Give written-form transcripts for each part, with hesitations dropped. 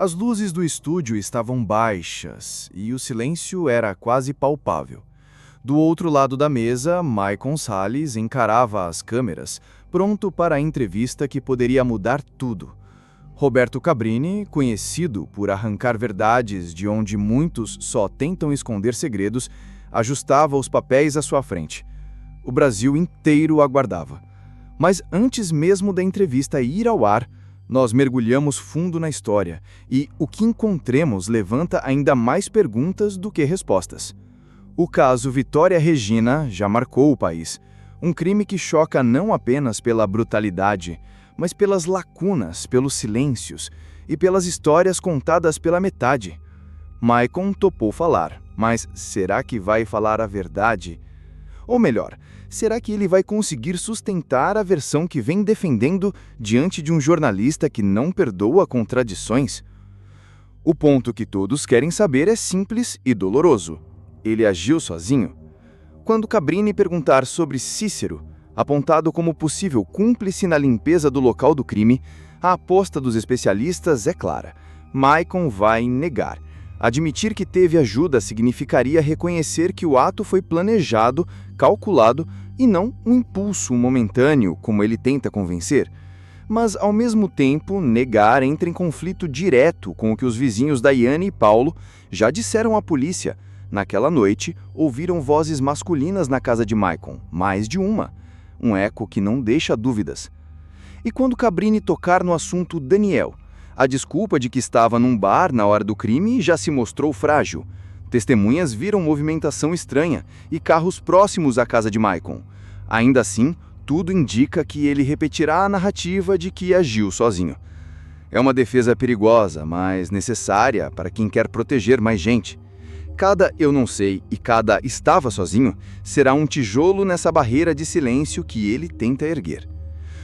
As luzes do estúdio estavam baixas e o silêncio era quase palpável. Do outro lado da mesa, Maicon Salles encarava as câmeras, pronto para a entrevista que poderia mudar tudo. Roberto Cabrini, conhecido por arrancar verdades de onde muitos só tentam esconder segredos, ajustava os papéis à sua frente. O Brasil inteiro aguardava. Mas antes mesmo da entrevista ir ao ar, nós mergulhamos fundo na história e o que encontremos levanta ainda mais perguntas do que respostas. O caso Vitória Regina já marcou o país. Um crime que choca não apenas pela brutalidade, mas pelas lacunas, pelos silêncios e pelas histórias contadas pela metade. Maicon topou falar, mas será que vai falar a verdade? Ou melhor, será que ele vai conseguir sustentar a versão que vem defendendo diante de um jornalista que não perdoa contradições? O ponto que todos querem saber é simples e doloroso. Ele agiu sozinho? Quando Cabrini perguntar sobre Cícero, apontado como possível cúmplice na limpeza do local do crime, a aposta dos especialistas é clara. Maicon vai negar. Admitir que teve ajuda significaria reconhecer que o ato foi planejado, calculado e não um impulso momentâneo, como ele tenta convencer. Mas, ao mesmo tempo, negar entra em conflito direto com o que os vizinhos Daiane e Paulo já disseram à polícia. Naquela noite, ouviram vozes masculinas na casa de Maicon, mais de uma. Um eco que não deixa dúvidas. E quando Cabrini tocar no assunto Daniel, a desculpa de que estava num bar na hora do crime já se mostrou frágil. Testemunhas viram movimentação estranha e carros próximos à casa de Maicon. Ainda assim, tudo indica que ele repetirá a narrativa de que agiu sozinho. É uma defesa perigosa, mas necessária para quem quer proteger mais gente. Cada eu não sei e cada estava sozinho será um tijolo nessa barreira de silêncio que ele tenta erguer.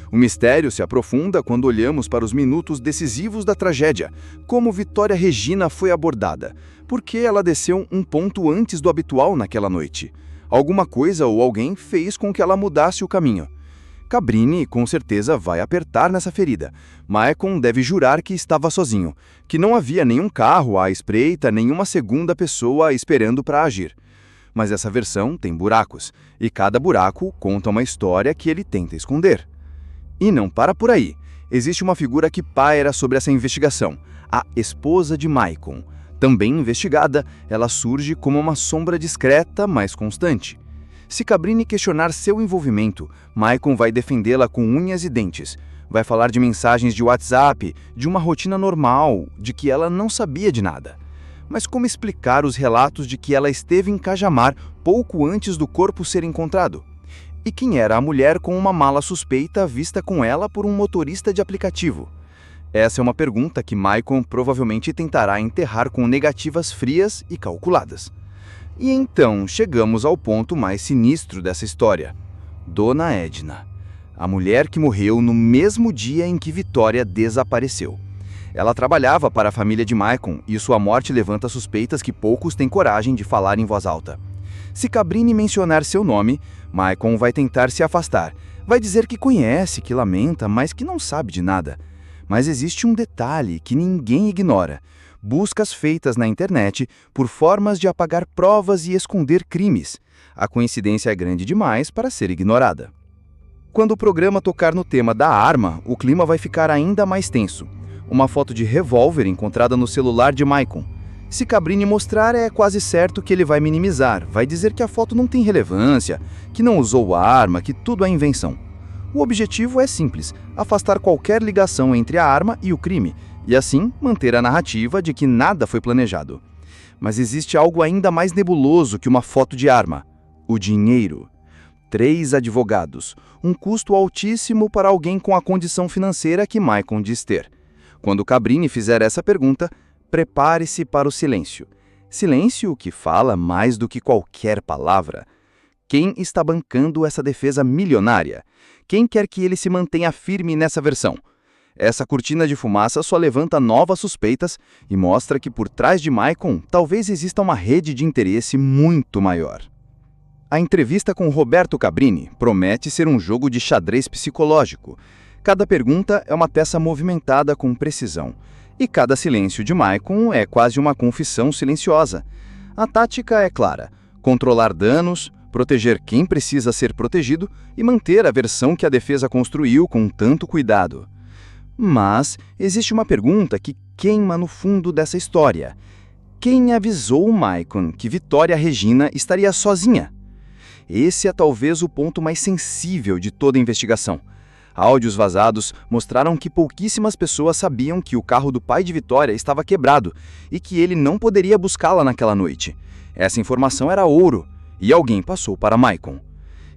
O mistério se aprofunda quando olhamos para os minutos decisivos da tragédia, como Vitória Regina foi abordada, por que ela desceu um ponto antes do habitual naquela noite. Alguma coisa ou alguém fez com que ela mudasse o caminho. Cabrini, com certeza, vai apertar nessa ferida. Maicon deve jurar que estava sozinho, que não havia nenhum carro à espreita, nenhuma segunda pessoa esperando para agir. Mas essa versão tem buracos, e cada buraco conta uma história que ele tenta esconder. E não para por aí. Existe uma figura que paira sobre essa investigação, a esposa de Maicon. Também investigada, ela surge como uma sombra discreta, mas constante. Se Cabrini questionar seu envolvimento, Maicon vai defendê-la com unhas e dentes. Vai falar de mensagens de WhatsApp, de uma rotina normal, de que ela não sabia de nada. Mas como explicar os relatos de que ela esteve em Cajamar pouco antes do corpo ser encontrado? E quem era a mulher com uma mala suspeita vista com ela por um motorista de aplicativo? Essa é uma pergunta que Maicon provavelmente tentará enterrar com negativas frias e calculadas. E então chegamos ao ponto mais sinistro dessa história. Dona Edna, a mulher que morreu no mesmo dia em que Vitória desapareceu. Ela trabalhava para a família de Maicon e sua morte levanta suspeitas que poucos têm coragem de falar em voz alta. Se Cabrini mencionar seu nome, Maicon vai tentar se afastar. Vai dizer que conhece, que lamenta, mas que não sabe de nada. Mas existe um detalhe que ninguém ignora. Buscas feitas na internet por formas de apagar provas e esconder crimes. A coincidência é grande demais para ser ignorada. Quando o programa tocar no tema da arma, o clima vai ficar ainda mais tenso. Uma foto de revólver encontrada no celular de Maicon. Se Cabrini mostrar, é quase certo que ele vai minimizar, vai dizer que a foto não tem relevância, que não usou a arma, que tudo é invenção. O objetivo é simples, afastar qualquer ligação entre a arma e o crime, e assim manter a narrativa de que nada foi planejado. Mas existe algo ainda mais nebuloso que uma foto de arma: o dinheiro. 3 advogados, um custo altíssimo para alguém com a condição financeira que Maicon diz ter. Quando Cabrini fizer essa pergunta, prepare-se para o silêncio. Silêncio que fala mais do que qualquer palavra. Quem está bancando essa defesa milionária? Quem quer que ele se mantenha firme nessa versão? Essa cortina de fumaça só levanta novas suspeitas e mostra que por trás de Maicon talvez exista uma rede de interesse muito maior. A entrevista com Roberto Cabrini promete ser um jogo de xadrez psicológico. Cada pergunta é uma peça movimentada com precisão. E cada silêncio de Maicon é quase uma confissão silenciosa. A tática é clara: controlar danos, proteger quem precisa ser protegido e manter a versão que a defesa construiu com tanto cuidado. Mas existe uma pergunta que queima no fundo dessa história. Quem avisou Maicon que Vitória Regina estaria sozinha? Esse é talvez o ponto mais sensível de toda a investigação. Áudios vazados mostraram que pouquíssimas pessoas sabiam que o carro do pai de Vitória estava quebrado e que ele não poderia buscá-la naquela noite. Essa informação era ouro e alguém passou para Maicon.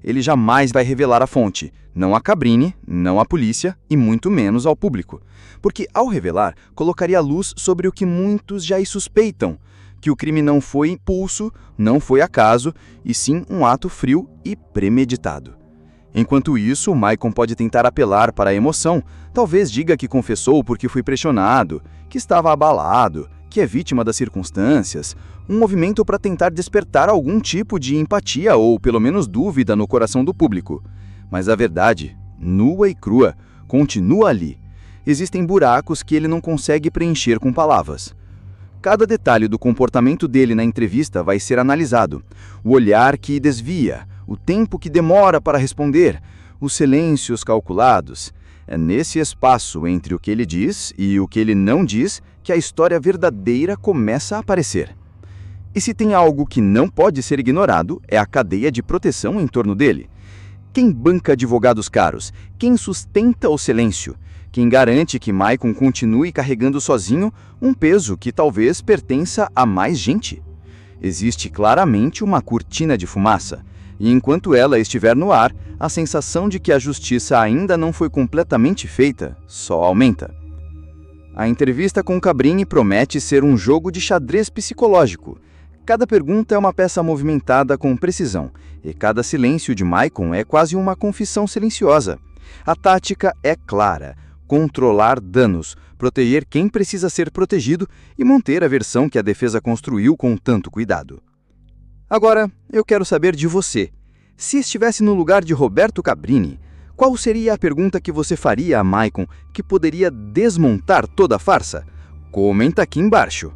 Ele jamais vai revelar a fonte, não a Cabrini, não à polícia e muito menos ao público. Porque ao revelar, colocaria luz sobre o que muitos já suspeitam, que o crime não foi impulso, não foi acaso, e sim um ato frio e premeditado. Enquanto isso, Maicon pode tentar apelar para a emoção, talvez diga que confessou porque foi pressionado, que estava abalado, que é vítima das circunstâncias, um movimento para tentar despertar algum tipo de empatia ou pelo menos dúvida no coração do público. Mas a verdade, nua e crua, continua ali. Existem buracos que ele não consegue preencher com palavras. Cada detalhe do comportamento dele na entrevista vai ser analisado. O olhar que desvia, o tempo que demora para responder, os silêncios calculados. É nesse espaço entre o que ele diz e o que ele não diz que a história verdadeira começa a aparecer. E se tem algo que não pode ser ignorado, é a cadeia de proteção em torno dele. Quem banca advogados caros? Quem sustenta o silêncio? Quem garante que Maicon continue carregando sozinho um peso que talvez pertença a mais gente? Existe claramente uma cortina de fumaça, e enquanto ela estiver no ar, a sensação de que a justiça ainda não foi completamente feita só aumenta. A entrevista com Cabrini promete ser um jogo de xadrez psicológico. Cada pergunta é uma peça movimentada com precisão, e cada silêncio de Maicon é quase uma confissão silenciosa. A tática é clara: controlar danos, proteger quem precisa ser protegido e manter a versão que a defesa construiu com tanto cuidado. Agora, eu quero saber de você. Se estivesse no lugar de Roberto Cabrini, qual seria a pergunta que você faria a Maicon que poderia desmontar toda a farsa? Comenta aqui embaixo.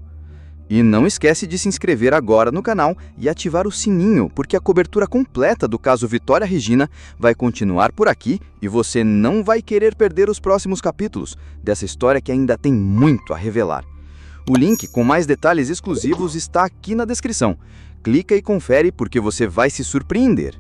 E não esquece de se inscrever agora no canal e ativar o sininho, porque a cobertura completa do caso Vitória Regina vai continuar por aqui e você não vai querer perder os próximos capítulos dessa história que ainda tem muito a revelar. O link com mais detalhes exclusivos está aqui na descrição. Clica e confere porque você vai se surpreender.